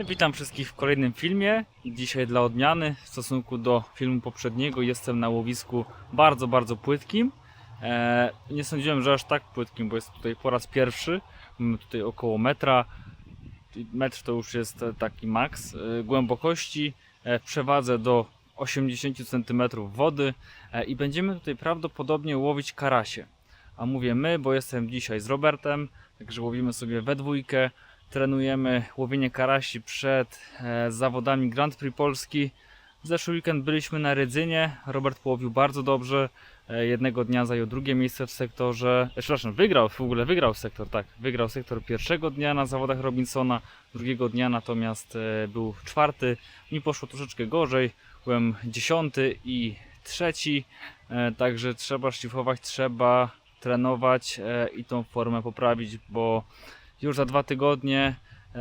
Witam wszystkich w kolejnym filmie. Dzisiaj dla odmiany w stosunku do filmu poprzedniego jestem na łowisku bardzo płytkim. Nie sądziłem, że aż tak płytkim, bo jest tutaj po raz pierwszy. Mamy tutaj około metra. Metr to już jest taki maks głębokości. W przewadze do 80 cm wody i będziemy tutaj prawdopodobnie łowić karasie. A mówię my, bo jestem dzisiaj z Robertem, także łowimy sobie we dwójkę. Trenujemy łowienie karasi przed zawodami Grand Prix Polski. Zeszły weekend byliśmy na Rydzynie. Robert połowił bardzo dobrze. Jednego dnia zajął drugie miejsce w sektorze. Przepraszam, wygrał sektor, tak. Wygrał sektor pierwszego dnia na zawodach Robinsona. Drugiego dnia natomiast był czwarty. Mi poszło troszeczkę gorzej. Byłem 10. i 3. Także trzeba szlifować, trzeba trenować i tą formę poprawić, bo już za 2 tygodnie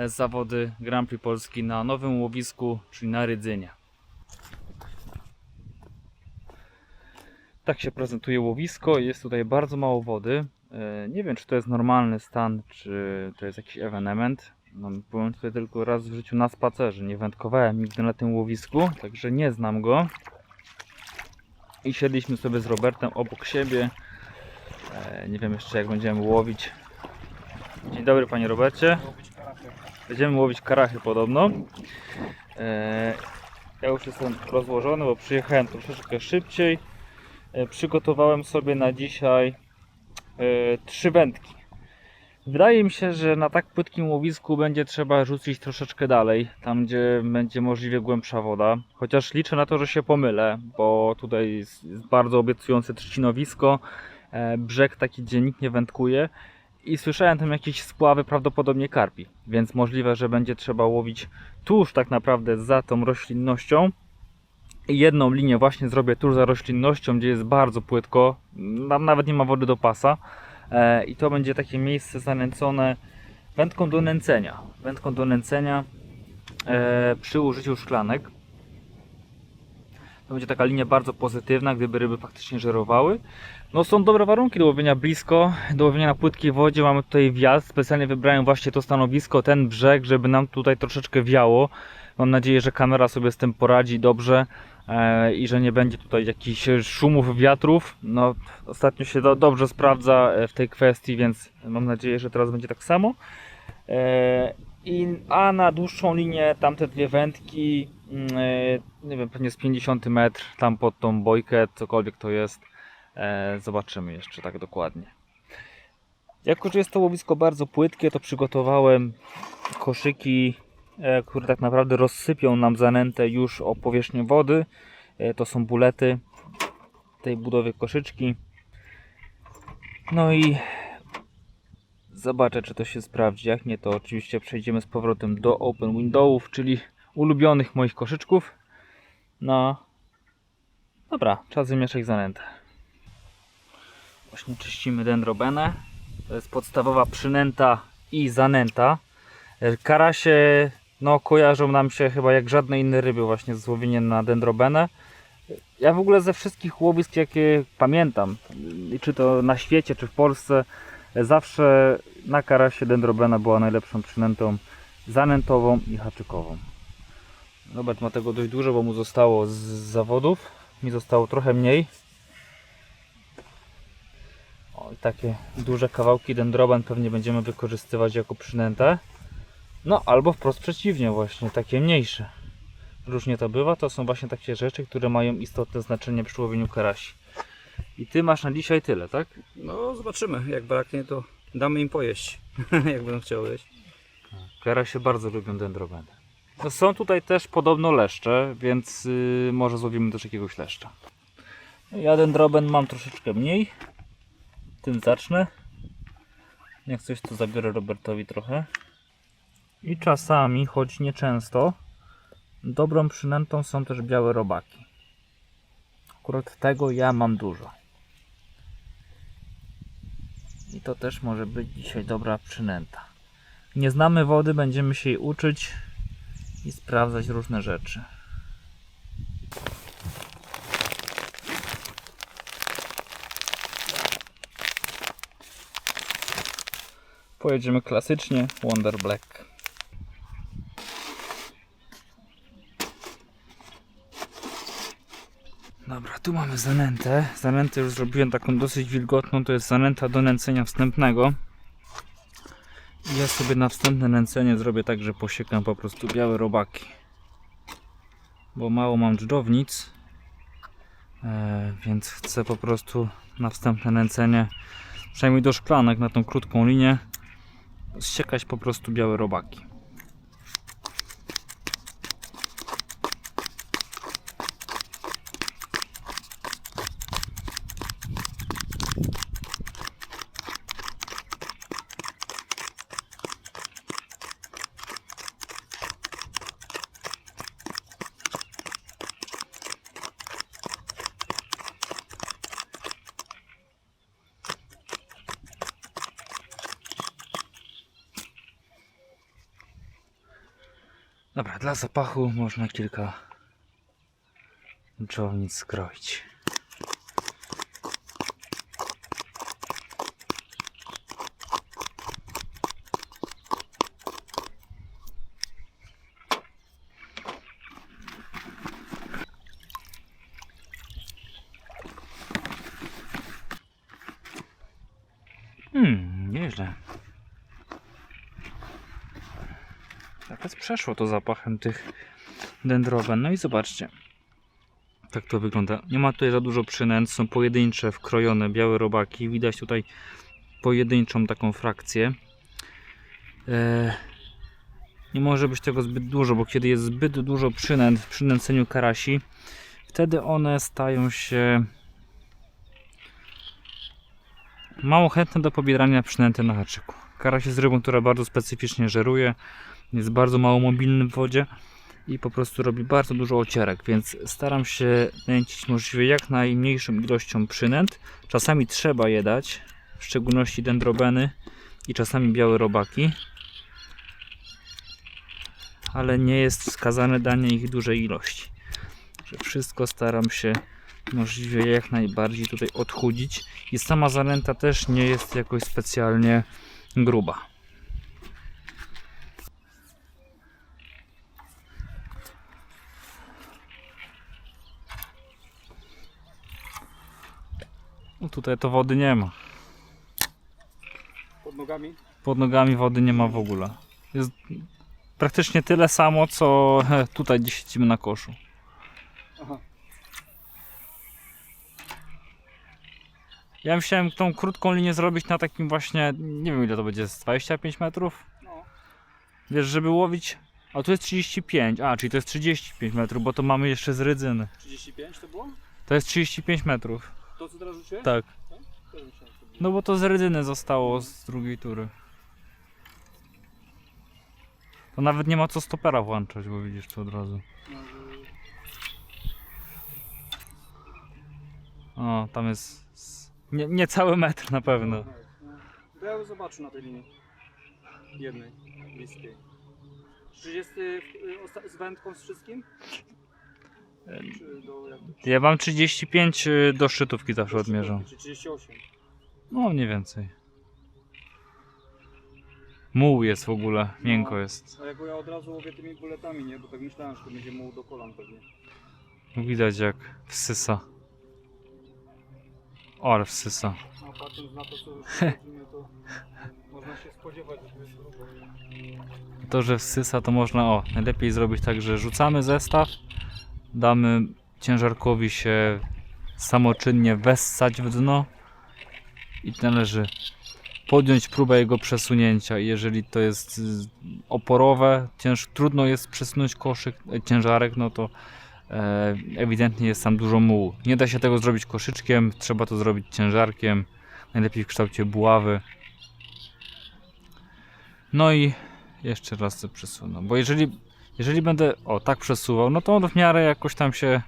zawody Grand Prix Polski na nowym łowisku, czyli na Rydzynie. Tak się prezentuje łowisko. Jest tutaj bardzo mało wody. Nie wiem, czy to jest normalny stan, czy to jest jakiś ewenement. No, byłem tutaj tylko raz w życiu na spacerze. Nie wędkowałem nigdy na tym łowisku, także nie znam go. I siedliśmy sobie z Robertem obok siebie. Nie wiem jeszcze, jak będziemy łowić. Dzień dobry, panie Robercie. Będziemy łowić karachy podobno. Ja już jestem rozłożony, bo przyjechałem troszeczkę szybciej. Przygotowałem sobie na dzisiaj 3 wędki. Wydaje mi się, że na tak płytkim łowisku będzie trzeba rzucić troszeczkę dalej, tam gdzie będzie możliwie głębsza woda. Chociaż liczę na to, że się pomylę, bo tutaj jest bardzo obiecujące trzcinowisko. Brzeg taki, gdzie nikt nie wędkuje. I słyszałem tam jakieś spławy, prawdopodobnie karpi, więc możliwe, że będzie trzeba łowić tuż tak naprawdę za tą roślinnością. I jedną linię właśnie zrobię tuż za roślinnością, gdzie jest bardzo płytko, tam nawet nie ma wody do pasa. I to będzie takie miejsce zanęcone wędką do nęcenia. Wędką do nęcenia przy użyciu szklanek. To będzie taka linia bardzo pozytywna, gdyby ryby faktycznie żerowały. No, są dobre warunki do łowienia blisko, do łowienia na płytkiej wodzie. Mamy tutaj wjazd, specjalnie wybrałem właśnie to stanowisko, ten brzeg, żeby nam tutaj troszeczkę wiało. Mam nadzieję, że kamera sobie z tym poradzi dobrze i że nie będzie tutaj jakichś szumów, wiatrów. No, ostatnio się dobrze sprawdza w tej kwestii, więc mam nadzieję, że teraz będzie tak samo. A na dłuższą linię tamte 2 wędki, nie wiem, pewnie z 50 metr, tam pod tą bojkę, cokolwiek to jest. Zobaczymy jeszcze tak dokładnie. Jako że jest to łowisko bardzo płytkie, to przygotowałem koszyki, które tak naprawdę rozsypią nam zanętę już o powierzchnię wody. To są bulety tej budowy koszyczki. No i zobaczę, czy to się sprawdzi. Jak nie, to oczywiście przejdziemy z powrotem do Open Windowów, czyli ulubionych moich koszyczków. No dobra, czas wymieszać zanętę. Właśnie czyścimy dendrobenę. To jest podstawowa przynęta i zanęta. Karasie no, kojarzą nam się chyba jak żadne inne ryby właśnie z łowieniem na dendrobenę. Ja w ogóle ze wszystkich łowisk, jakie pamiętam, czy to na świecie, czy w Polsce, zawsze na karasie dendrobena była najlepszą przynętą zanętową i haczykową. Robert ma tego dość dużo, bo mu zostało z zawodów. Mi zostało trochę mniej. O, i takie duże kawałki dendroben pewnie będziemy wykorzystywać jako przynętę. No albo wprost przeciwnie, właśnie takie mniejsze. Różnie to bywa, to są właśnie takie rzeczy, które mają istotne znaczenie przy łowieniu karasi. I ty masz na dzisiaj tyle, tak? No zobaczymy, jak braknie, to damy im pojeść, jak będą chciały jeść. Karasie bardzo lubią dendrobenę. No, są tutaj też podobno leszcze, więc może złowimy też jakiegoś leszcza. Ja dendroben mam troszeczkę mniej. Tym zacznę. Jak coś, to zabiorę Robertowi trochę. I czasami, choć nie często, dobrą przynętą są też białe robaki. Akurat tego ja mam dużo. I to też może być dzisiaj dobra przynęta. Nie znamy wody, będziemy się jej uczyć i sprawdzać różne rzeczy. Pojedziemy klasycznie Wonder Black. Dobra, tu mamy zanętę. Zanętę już zrobiłem taką dosyć wilgotną, to jest zanęta do nęcenia wstępnego. I ja sobie na wstępne nęcenie zrobię tak, że posiekam po prostu białe robaki. Bo mało mam dżdżownic, więc chcę po prostu na wstępne nęcenie, przynajmniej do szklanek na tą krótką linię, zsiekać po prostu białe robaki. Dobra, dla zapachu można kilka dżdżownic skroić. Nieźle. Nawet przeszło to zapachem tych dendroben. No i zobaczcie, tak to wygląda. Nie ma tutaj za dużo przynęt, są pojedyncze, wkrojone białe robaki. Widać tutaj pojedynczą taką frakcję. Nie może być tego zbyt dużo, bo kiedy jest zbyt dużo przynęt w przynęceniu karasi, wtedy one stają się mało chętne do pobierania przynęty na haczyku. Karaś jest rybą, która bardzo specyficznie żeruje, jest bardzo mało mobilny w wodzie i po prostu robi bardzo dużo ocierek, więc staram się nęcić możliwie jak najmniejszą ilością przynęt. Czasami trzeba je dać, w szczególności dendrobeny i czasami białe robaki, ale nie jest wskazane danie ich dużej ilości. Że wszystko staram się możliwie jak najbardziej tutaj odchudzić i sama zanęta też nie jest jakoś specjalnie gruba. No tutaj to wody nie ma. Pod nogami? Pod nogami wody nie ma w ogóle. Jest praktycznie tyle samo, co tutaj gdzie siedzimy na koszu. Aha. Ja myślałem tą krótką linię zrobić na takim właśnie, nie wiem ile to będzie, z 25 metrów? No. Wiesz, żeby łowić, a tu jest 35, czyli to jest 35 metrów, bo to mamy jeszcze z Rydzyny. 35 to było? To jest 35 metrów. To co teraz rzuciłeś? Tak. To myślałem, co było. No bo to z Rydzyny zostało z drugiej tury. To nawet nie ma co stopera włączać, bo widzisz tu od razu. No, O, tam jest nie cały metr na pewno. to ja zobaczę na tej linii. Jednej, bliskiej. 30 z wędką z wszystkim? Czy do jak to? Ja mam 35 do szczytówki zawsze odmierzam. Czy 38? No mniej więcej. Muł jest w ogóle, miękko jest. A ja od razu łowię tymi buletami, nie? Bo tak myślałem, że to będzie muł do kolan pewnie. Widać jak wsysa. O, ale wsysa. A patrząc na to, co już robimy, to można się spodziewać, że to jest grubo. To, że wsysa, to można, najlepiej zrobić tak, że rzucamy zestaw, damy ciężarkowi się samoczynnie wessać w dno i należy podjąć próbę jego przesunięcia. I jeżeli to jest oporowe, trudno jest przesunąć koszyk, ciężarek, no to ewidentnie jest tam dużo mułu. Nie da się tego zrobić koszyczkiem, trzeba to zrobić ciężarkiem, najlepiej w kształcie buławy. No i jeszcze raz to przesunę, bo jeżeli będę tak przesuwał, no to on w miarę jakoś tam się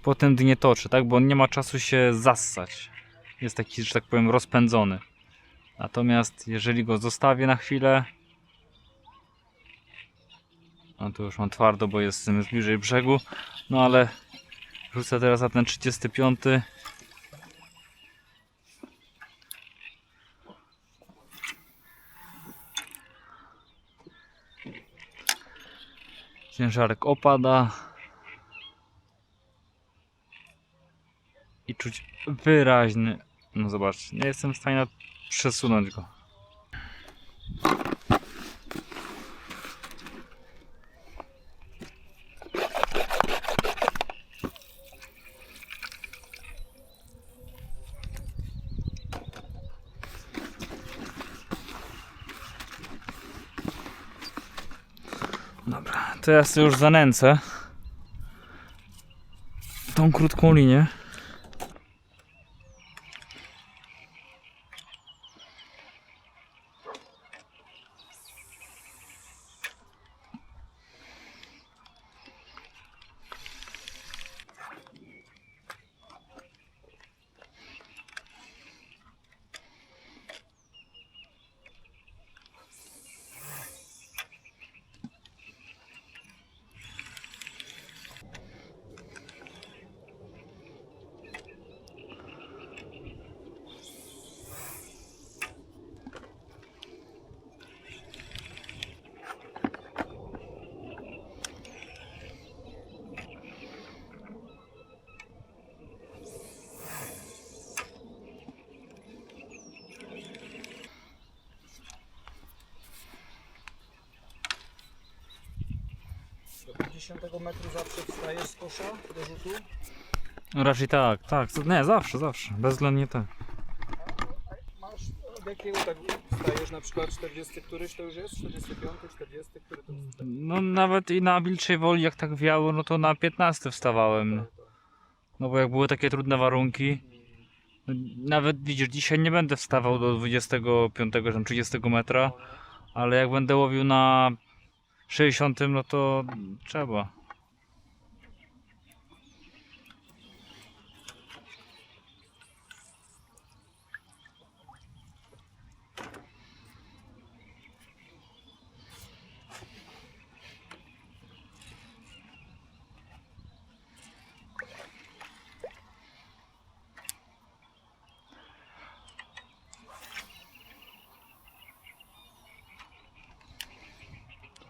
po tym dnie toczy, tak? Bo on nie ma czasu się zassać. Jest taki, że tak powiem, rozpędzony. Natomiast jeżeli go zostawię na chwilę, no to już mam twardo, bo jestem już bliżej brzegu, no ale rzucę teraz na ten 35. Ciężarek opada. czuć wyraźny. No zobacz, nie jestem w stanie przesunąć go. Dobra, to ja sobie już zanęcę tą krótką linię. Do 50 metru zawsze wstajesz z kosza do rzutu? No raczej tak, tak. Nie, zawsze, zawsze. Bezwzględnie tak. Masz od jakiego tak wstajesz, na przykład 40 któryś to już jest? 45, 40, który to jest? No nawet i na Wilczej Woli jak tak wiało, no to na 15 wstawałem. No bo jak były takie trudne warunki. Nawet widzisz, dzisiaj nie będę wstawał do 25, czy 30 metra. Ale jak będę łowił na 60, no to trzeba.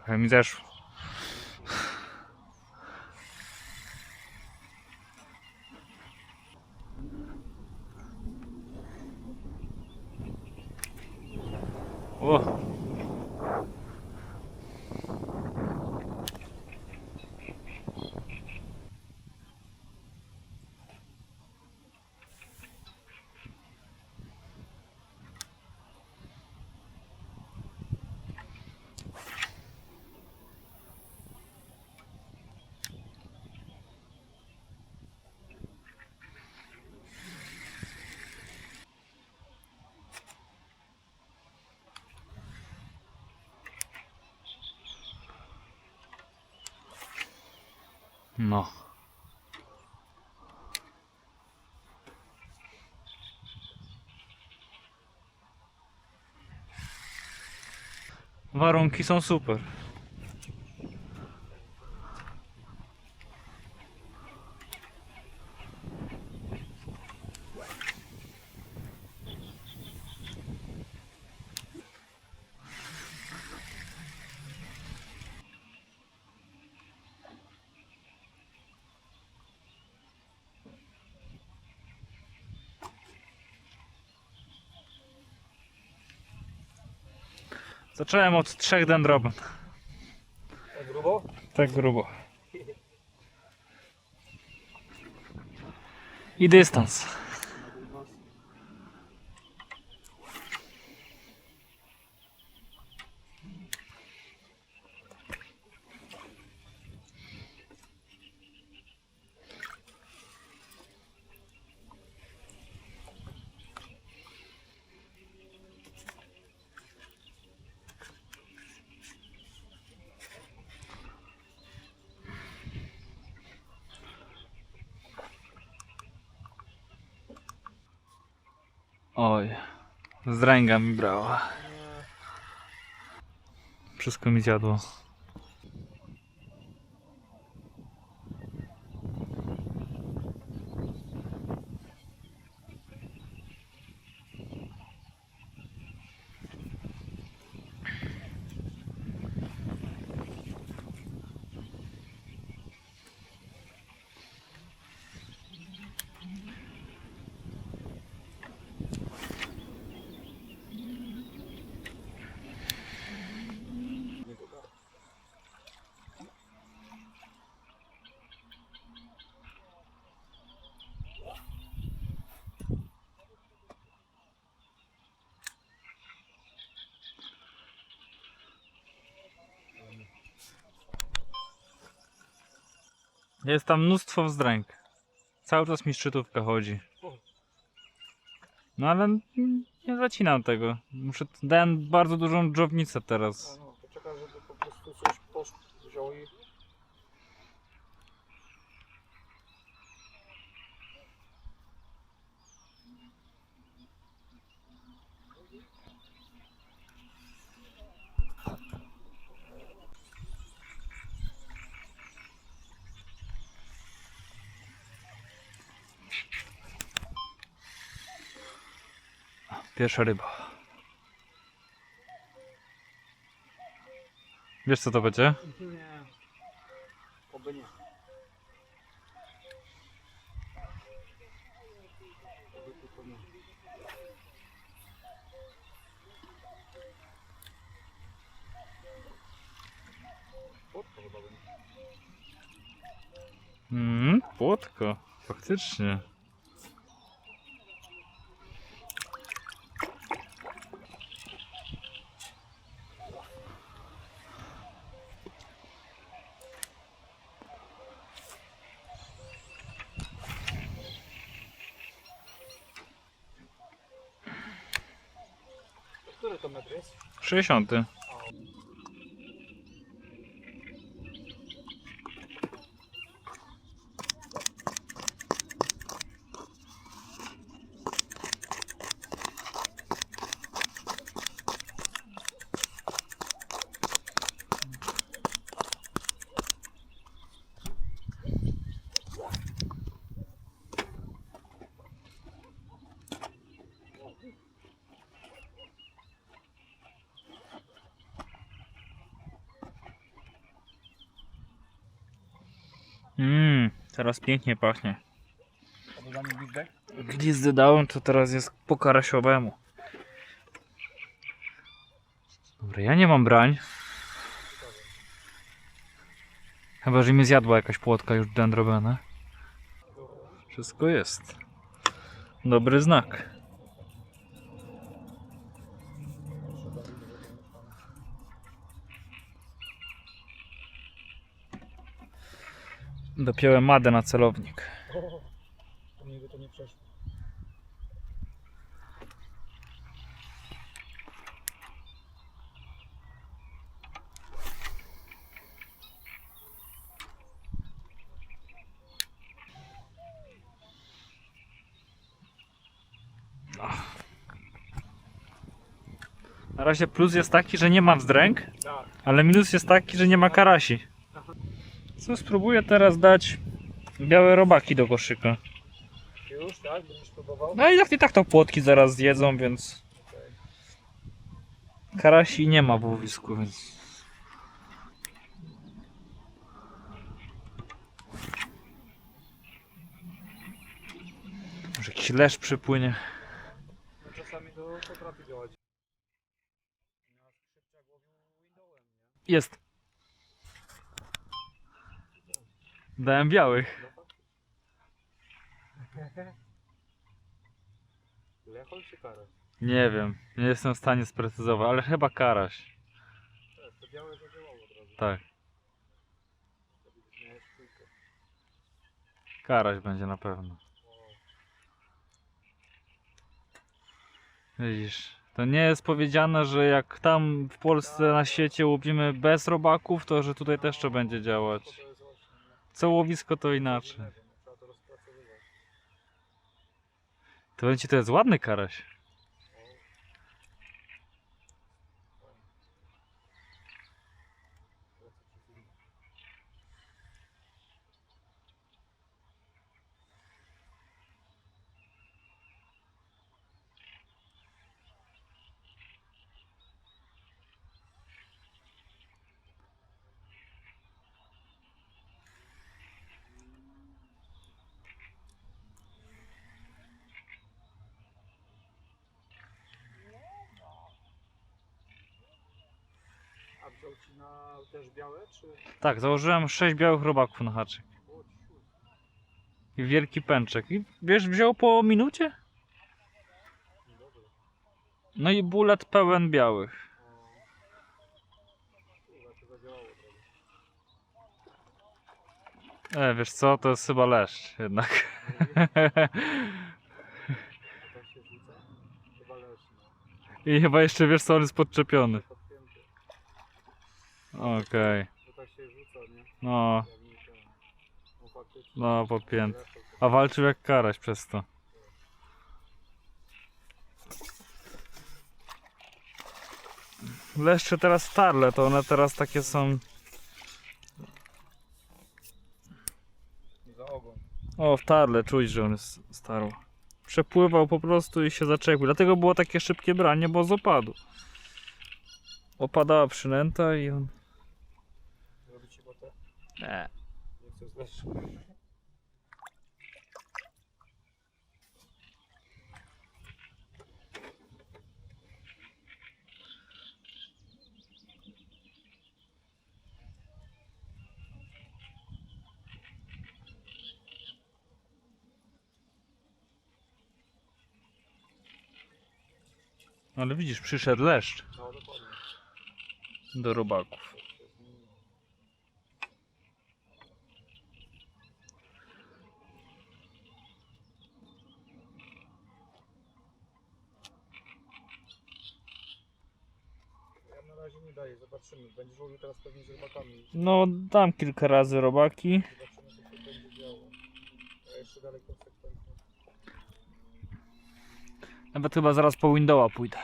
Trochę mi zeszło. O! No. Warunki są super. Zacząłem od 3 dendroben. Tak grubo? Tak grubo. I dystans. Oj, zdręga mi brała. Wszystko mi zjadło. Jest tam mnóstwo wzdręk. Cały czas mi szczytówka chodzi. No ale nie zacinam tego. Dałem bardzo dużą dżownicę teraz. No, to czekam, żeby po prostu coś wziął i... Pierwsza ryba. Wiesz co to będzie? Nie. Oby nie. Oby tylko nie. Płotka chyba będzie. Płotko. Faktycznie. Który to metr jest? 60. Teraz pięknie pachnie. A dodamy gwizdek? Glizdy dałem, to teraz jest po karasiowemu. Dobra, ja nie mam brań. Chyba, że mi zjadła jakaś płotka już dendrobena. Wszystko jest. Dobry znak. Dopiąłem madę na celownik. To mnie by to nie przeszło. Na razie plus jest taki, że nie ma wzdręk, Tak. ale minus jest taki, że nie ma karasi. Co spróbuję teraz dać białe robaki do koszyka. Już, tak? Będziesz próbował? No i tak to płotki zaraz zjedzą, więc karasi nie ma w łowisku, więc może jakiś lesz przypłynie. No, czasami to potrafi działać. Jest. Dałem białych. Lechol czy karaś? Nie wiem, nie jestem w stanie sprecyzować, ale chyba karaś. To białe zadziałało od razu. Tak, Miałeś trójkę. karaś będzie na pewno. Widzisz, to nie jest powiedziane, że jak tam w Polsce na świecie łowimy bez robaków, to że tutaj też to będzie działać. To jest właśnie, Co łowisko to inaczej. nie wiem, trzeba to rozpracowywać. To będzie to jest ładny karaś. A wziął ci na też białe, czy? Tak, założyłem 6 białych robaków na haczyk. O, ciu. I wielki pęczek. I wiesz, wziął po minucie? Niedobre. No i bulet pełen białych. Kurwa, to zadziałało od razu. Wiesz co, to jest chyba leszcz jednak. To tak się rzuca. Chyba leży. I chyba jeszcze wiesz co, on jest podczepiony. Podpięty. Okej. To tak się rzuca, nie? No, Jak nie ten. No faktycznie. no podpięty. A walczył jak karaś przez to. Leszcze teraz starle, to one teraz takie są... Za ogon. O, w tarle czuć, że on jest starł. Przepływał po prostu i się zaczepił. Dlatego było takie szybkie branie, bo z opadu. Opadała przynęta i on... Robi ci botę? Nie. Nie chcę zleć. Ale widzisz, przyszedł leszcz No dokładnie. do robaków. Ja na razie nie daję, zobaczymy. Będziesz łowił teraz pewnie z rybakami. No, dam kilka razy robaki. Zobaczymy co się będzie działo. A jeszcze dalej konsekwentnie. Nawet chyba zaraz po Windowa pójdę.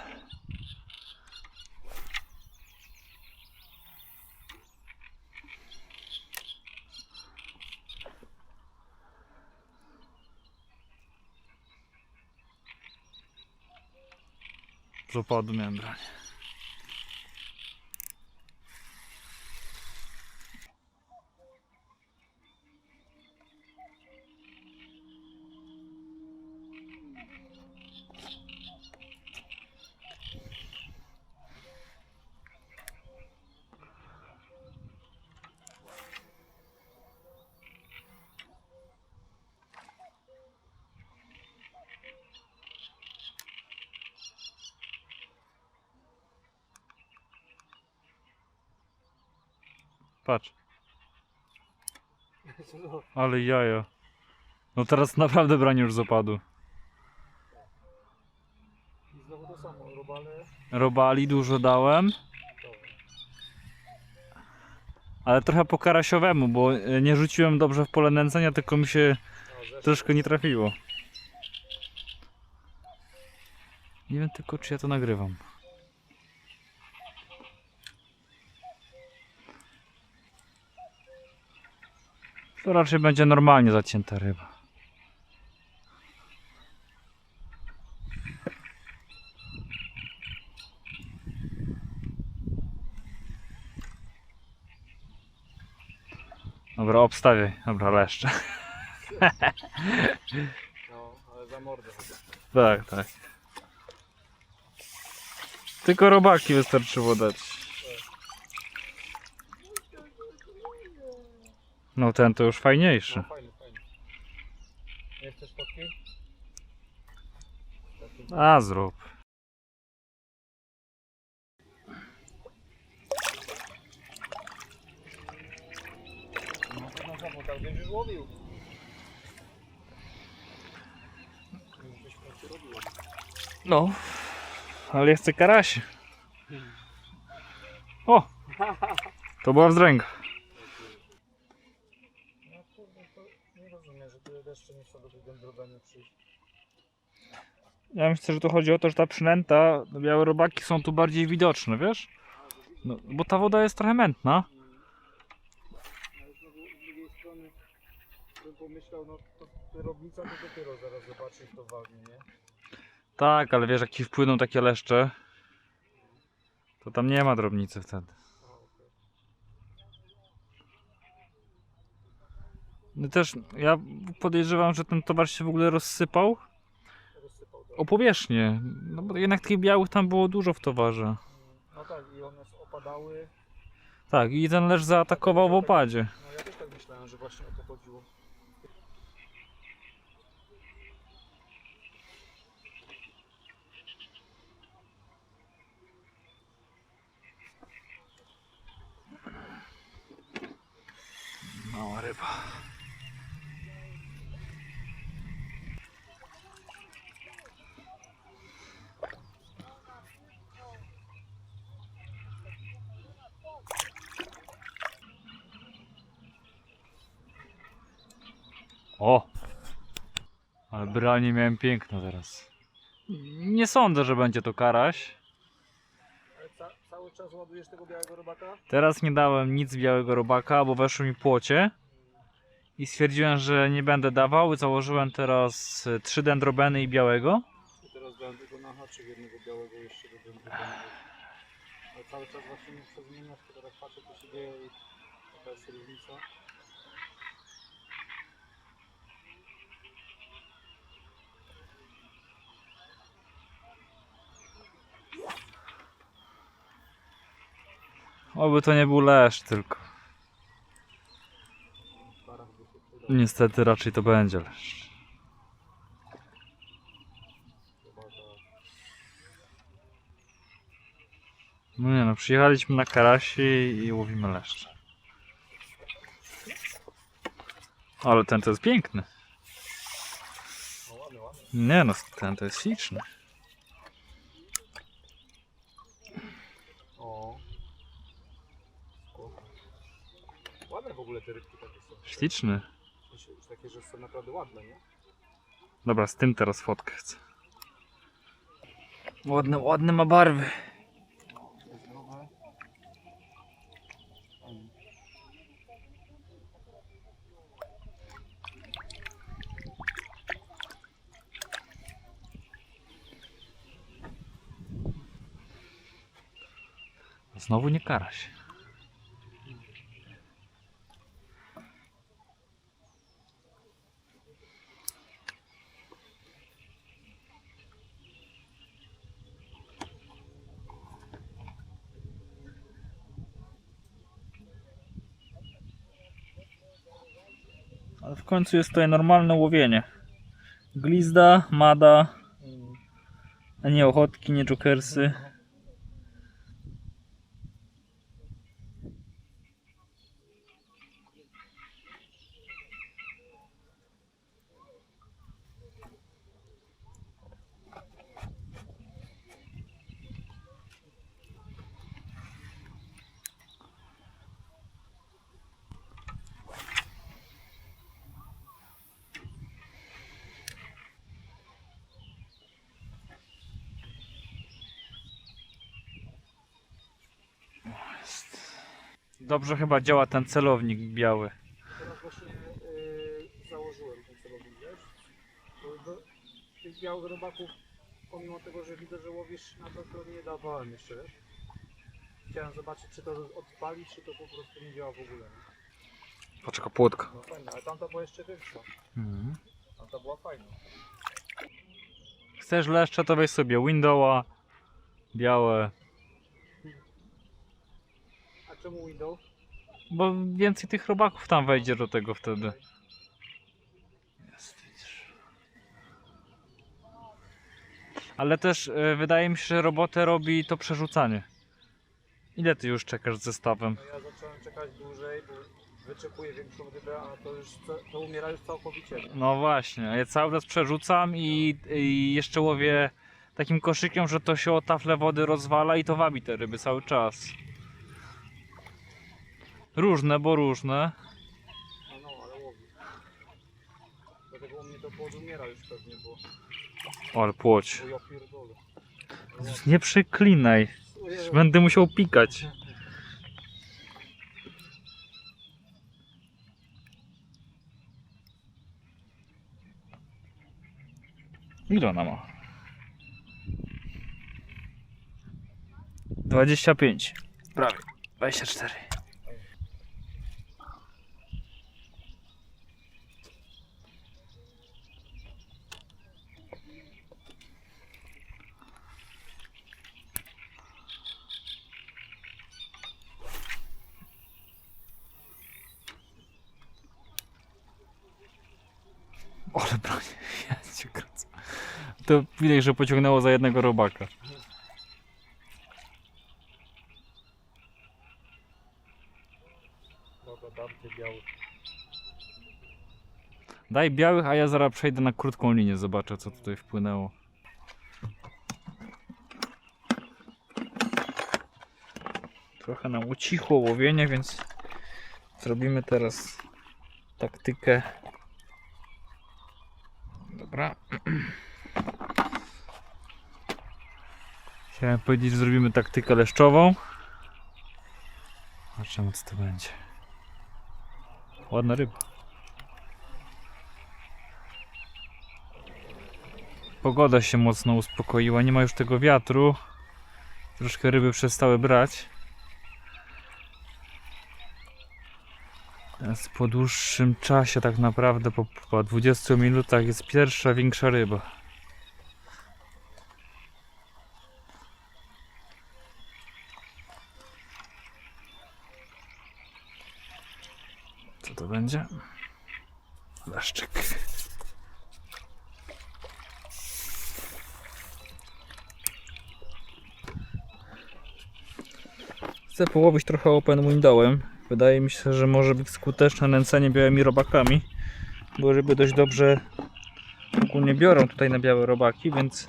Z opadu miałem brać. Patrz, ale jaja. No teraz naprawdę branie już z opadu. I znowu to samo, robale. Robali dużo dałem, ale trochę po karasiowemu, bo nie rzuciłem dobrze w pole nęcenia, tylko mi się troszkę nie trafiło. Nie wiem tylko, czy ja to nagrywam. To raczej będzie normalnie zacięta ryba. Dobra, obstawiaj. Dobra, leszcze. No, ale za mordę chyba. Tak, tak. Tylko robaki wystarczyło dać. No ten to już fajniejszy. No fajny, fajny. Nie chcesz fotki? A zrób. No to na zawód, ale będziesz łowił. Już byś w końcu robił. No, ale ja chcę karasie. O! To była wzdręga. No kurde, to nie rozumiem, że tyle deszcze nie chcą do tego drobenia przyjść. Ja myślę, że tu chodzi o to, że ta przynęta, białe robaki są tu bardziej widoczne, wiesz? No, bo ta woda jest trochę mętna. Ale znowu z drugiej strony bym pomyślał, no to kierownica to dopiero zaraz zobaczy i to walnie, nie? Tak, ale wiesz, jak ci wpłyną takie leszcze, to tam nie ma drobnicy wtedy. A, okej. No też ja podejrzewam, że ten towar się w ogóle rozsypał Rozsypał to. o powierzchnię. No bo jednak tych białych tam było dużo w towarze. No tak, i one opadały. Tak, i ten leszcz zaatakował w opadzie. No ja też tak myślałem, że właśnie o to chodziło. Mała ryba. O! Ale branie miałem piękno teraz. Nie sądzę, że będzie to karaś. Ale cały czas ładujesz tego białego robaka? Teraz nie dałem nic białego robaka, bo weszło mi płocie. I stwierdziłem, że nie będę dawał. Założyłem teraz 3 dendrobeny i białego. I teraz dałem tylko na haczyk jednego białego jeszcze do dębu. Ale cały czas właśnie muszę zmieniać, to teraz patrzę co się dzieje i jaka jest różnica. Oby to nie był leszcz tylko. W parach by się przydał. Niestety raczej to będzie leszcz. Robaka. No nie no, przyjechaliśmy na karasi i łowimy leszcze. Ale ten to jest piękny. No ładny, ładny. Nie no, ten to jest śliczny. O. Spoko. Ładne w ogóle te rybki takie są. Śliczny. Już takie, że są naprawdę ładne, nie? Dobra, z tym teraz fotkę chcę. Ładne ma barwy. Zdrowe. Znowu nie karaś. Ale w końcu jest tutaj normalne łowienie. Glizda, mada, a nie ochotki, nie jokersy. Dobrze chyba działa ten celownik biały. Teraz właśnie założyłem ten celownik, wiesz? Bo do tych białych robaków, pomimo tego, że widzę, że łowisz na to, to nie dawałem jeszcze, wiesz? Chciałem zobaczyć, czy to odpalić, czy to po prostu nie działa w ogóle. Nie? Poczekaj, płotka. No fajne, ale tamta była jeszcze większa. Tamta była fajna. Chcesz leszcze, to weź sobie windowa, białe, A czemu window? bo więcej tych robaków tam wejdzie do tego wtedy. Jest, widzisz. Ale też wydaje mi się, że robotę robi to przerzucanie. Ile ty już czekasz z zestawem? No ja zacząłem czekać dłużej, bo wyczekuję większą rybę, a to już to umiera już całkowicie. No właśnie, a ja cały czas przerzucam i jeszcze łowię takim koszykiem, że to się o taflę wody rozwala i to wabi te ryby cały czas. Różne, bo różne. No, ale łowi. Dlatego u mnie to podumiera już pewnie, O, ale płoć. bo ja pierdolę. Nie przeklinaj. Będę musiał pikać. Ile ona ma? 25. Prawie. 24. Ale branie, ja cię kręcę. To widać, że pociągnęło za jednego robaka. Dobra, dam ty biały. Daj białych, a ja zaraz przejdę na krótką linię, zobaczę co tutaj wpłynęło. Trochę nam ucichło łowienie, więc zrobimy teraz taktykę Dobra. Chciałem powiedzieć, że zrobimy taktykę leszczową. Zobaczymy, co to będzie. Ładna ryba. Pogoda się mocno uspokoiła, nie ma już tego wiatru. Troszkę ryby przestały brać. Teraz po dłuższym czasie, tak naprawdę po 20 minutach, jest pierwsza większa ryba. Co to będzie? Leszczyk. Chcę połowić trochę open windowem. Wydaje mi się, że może być skuteczne nęcenie białymi robakami, bo ryby dość dobrze ogólnie biorą tutaj na białe robaki, więc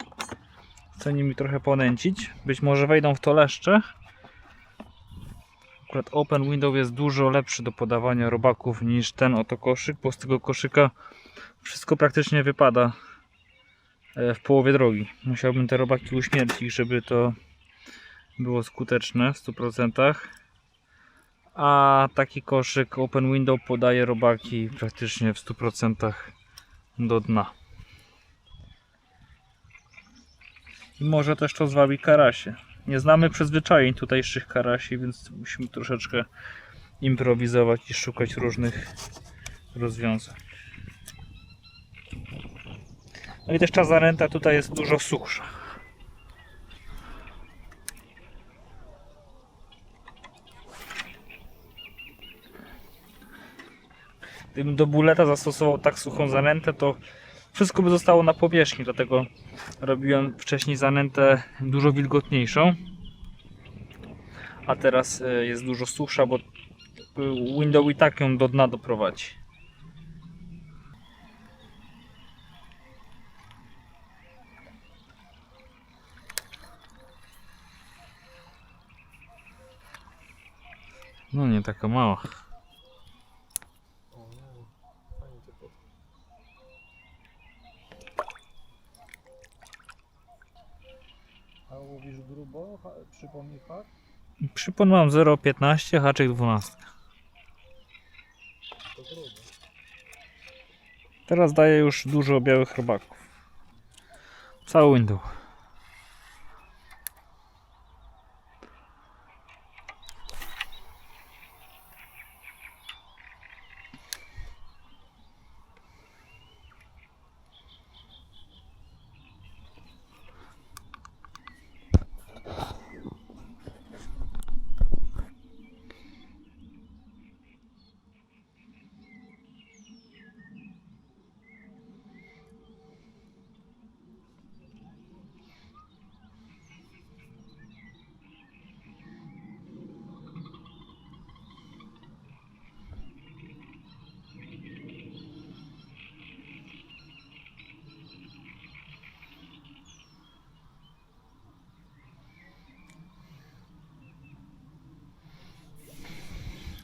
chcę nimi trochę ponęcić. Być może wejdą w to leszcze. Akurat open window jest dużo lepszy do podawania robaków niż ten oto koszyk, bo z tego koszyka wszystko praktycznie wypada w połowie drogi. Musiałbym te robaki uśmiercić, żeby to było skuteczne w 100%. A taki koszyk open window podaje robaki praktycznie w 100% do dna. I może też to zwabi karasie. Nie znamy przyzwyczajeń tutejszych karasi, więc musimy troszeczkę improwizować i szukać różnych rozwiązań. No i też ta zanęta tutaj jest dużo suchsza. Gdybym do buleta zastosował tak suchą zanętę, to wszystko by zostało na powierzchni, dlatego robiłem wcześniej zanętę dużo wilgotniejszą, a teraz jest dużo suchsza, bo window i tak ją do dna doprowadzi. No nie taka mała. A łowisz grubo? Przypomnij hak? Przypon mam 0,15, haczyk 12. To grubo. Teraz daję już dużo białych robaków. Cały window.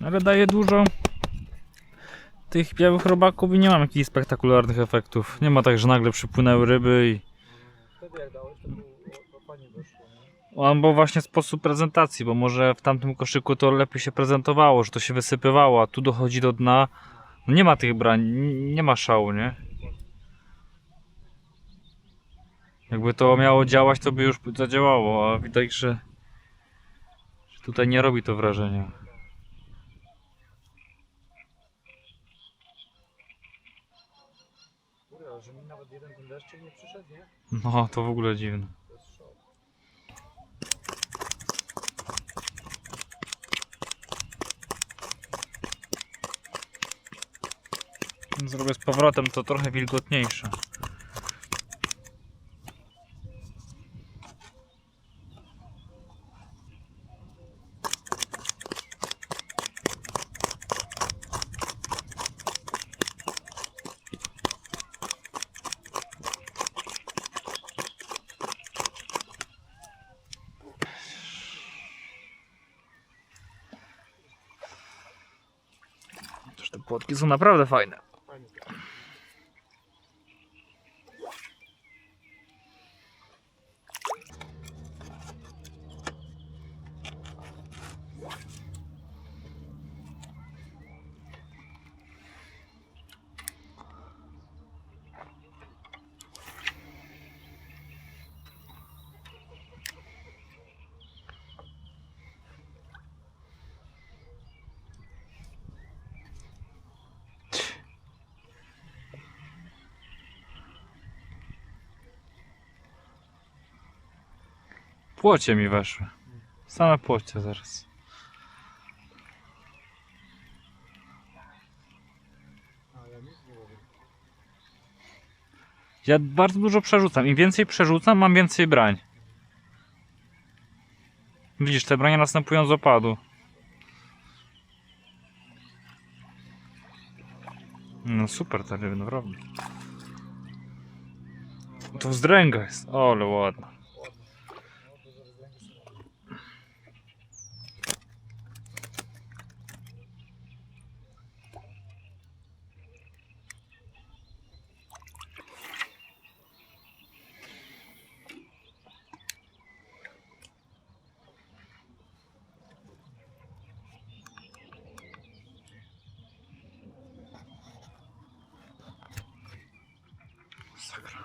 Ale daje dużo tych białych robaków i nie mam jakichś spektakularnych efektów. Nie ma tak, że nagle przypłynęły ryby i... Wtedy jak dałeś, to fajnie wyszło, nie? Albo właśnie sposób prezentacji, bo może w tamtym koszyku to lepiej się prezentowało, że to się wysypywało, a tu dochodzi do dna. No nie ma tych brań, nie ma szału, nie? Jakby to miało działać, to by już zadziałało, a widać, że tutaj nie robi to wrażenia. Kurde, że mi nawet jeden ten deszczyk nie przyszedł, nie? No, to w ogóle dziwne. To jest szok. Zrobię z powrotem to trochę wilgotniejsze. Te płotki są naprawdę fajne. Fajnie. Płocie mi weszły. Same płocie zaraz. A ja nic nie łowię. Ja bardzo dużo przerzucam. Im więcej przerzucam, mam więcej brań. Widzisz, te branie następują z opadu. No super ta ryba, naprawdę. To wzdręga jest. O, ale ładna. Ładnie. No, dużo względów są ładne. Sakra.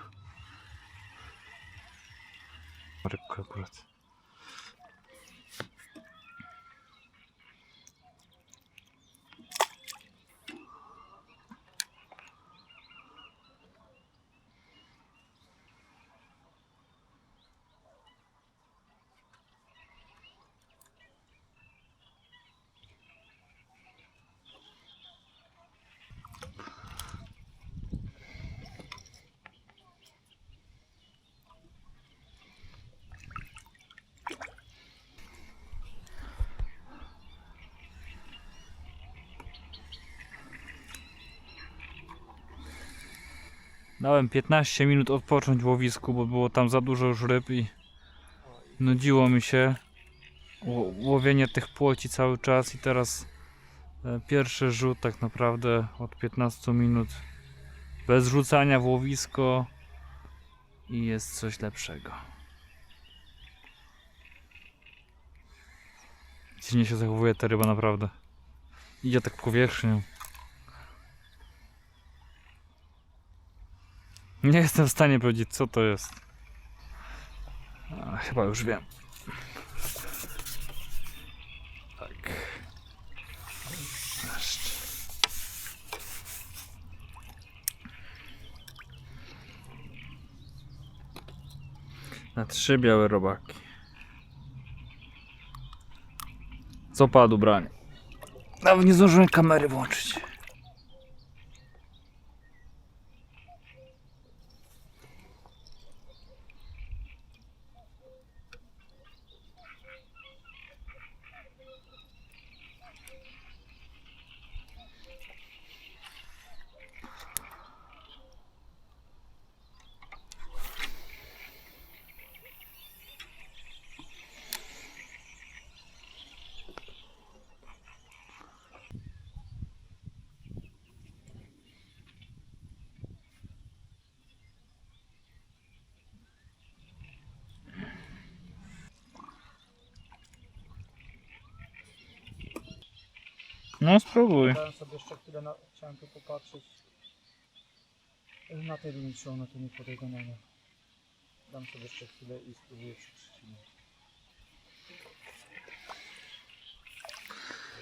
Rybka akurat. Dałem 15 minut odpocząć w łowisku, bo było tam za dużo już ryb i nudziło mi się łowienie tych płoci cały czas i teraz pierwszy rzut tak naprawdę od 15 minut bez rzucania w łowisko i jest coś lepszego. Dziwnie się zachowuje ta ryba naprawdę. Idzie tak powierzchnią. Nie jestem w stanie powiedzieć, co to jest. A, chyba już wiem. Tak. Jeszcze. Na 3 białe robaki. Z opadu branie. Nawet nie zdążyłem kamery włączyć. No spróbuj. Dałem sobie jeszcze chwilę, chciałem tu popatrzeć na tej linii, czy ona tu nie podejdzie. Dam sobie jeszcze chwilę i spróbuję przytrzymać.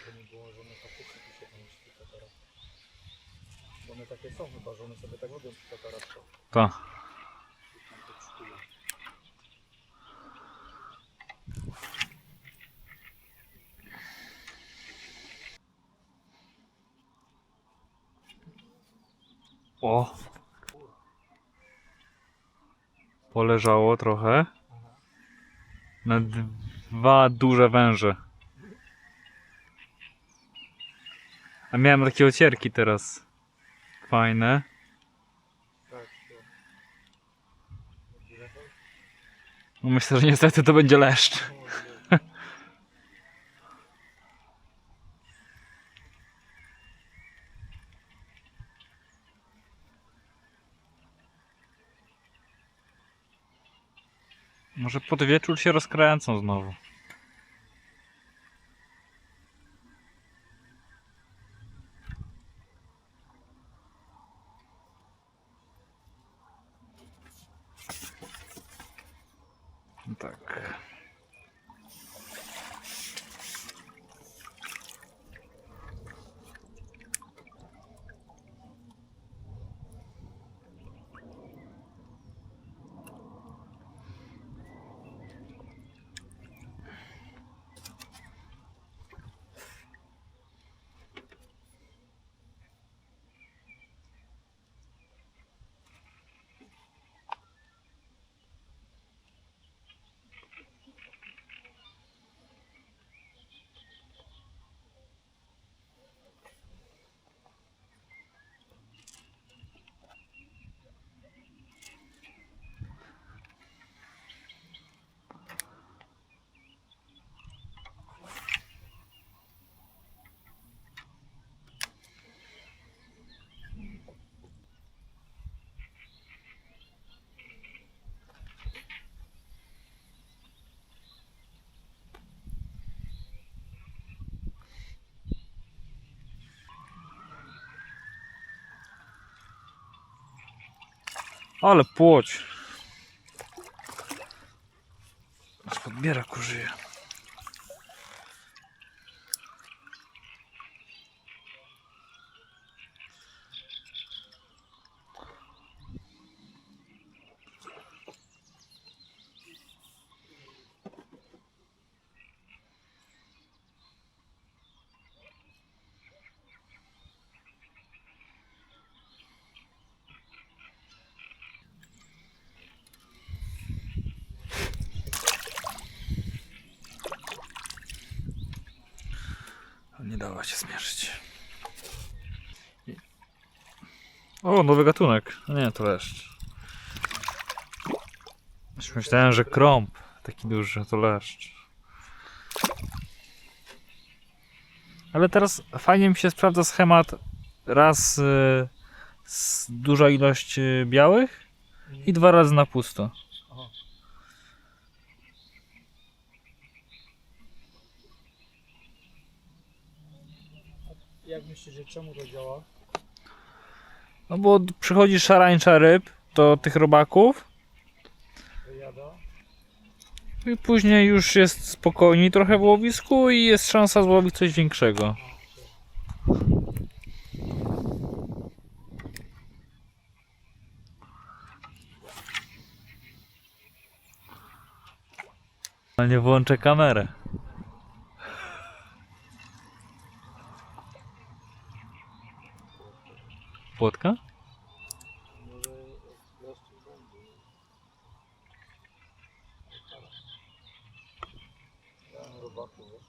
Żeby nie było, że one papuchy tu się tam sztuka teraz. Bo one takie są chyba, że one sobie tak robią sztuka teraz. Tak. O! Poleżało trochę. Na 2 duże węże. A miałem takie ocierki teraz. Fajne. Tak, No myślę, że niestety to będzie leszcz. Może pod wieczór się rozkręcą znowu. Tak. Ale płoć. Aż podbiera kurzyje. Nie dała się zmierzyć. O, nowy gatunek. Nie, to leszcz. Już myślałem, że krąb taki duży, to leszcz. Ale teraz fajnie mi się sprawdza schemat. Raz duża ilość białych i 2 razy na pusto. Aha. Jak myślisz, że czemu to działa? No bo przychodzi szarańcza ryb do tych robaków Wyjada. i później już jest spokojniej trochę w łowisku i jest szansa złowić coś większego. Ale nie włączę kamerę. Płotka? Może leszczy będzie. Ja na robaku, wiesz?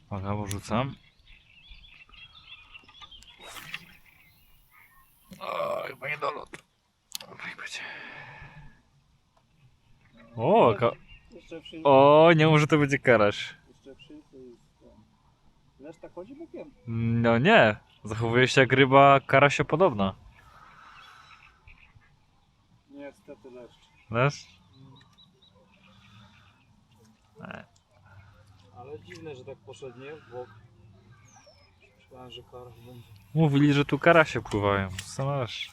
Uwaga, bo rzucam. O, chyba nie dolot. Niech będzie. O, Jeszcze przy... o, nie mów, że to będzie karaś. Jeszcze przy... to jest ten. Lesz tak chodzi bokiem? No nie, zachowuje się jak ryba karasiopodobna. Niestety leszcz. Wiesz? Ale dziwne, że tak poszedł, nie? W bok. Myślałem, że karaś będzie. Mówili, że tu karasie pływają. Zobacz.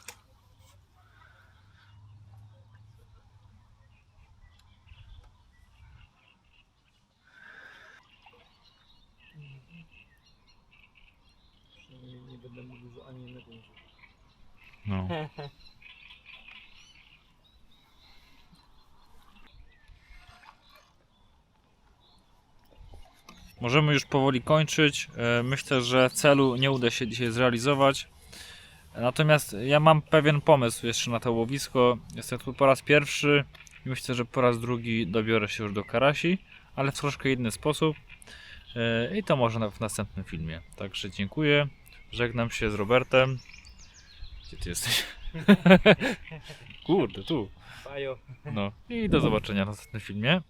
Przynajmniej nie będę mówił, że ani jednego nie rzucił. No. Możemy już powoli kończyć. Myślę, że celu nie uda się dzisiaj zrealizować. Natomiast ja mam pewien pomysł jeszcze na to łowisko. Jestem tu po raz pierwszy i myślę, że po raz drugi dobiorę się już do karasi, ale w troszkę inny sposób. I to może w następnym filmie. Także dziękuję. Żegnam się z Robertem. Gdzie ty jesteś? Kurde, tu. Bajo. No i do zobaczenia w następnym filmie.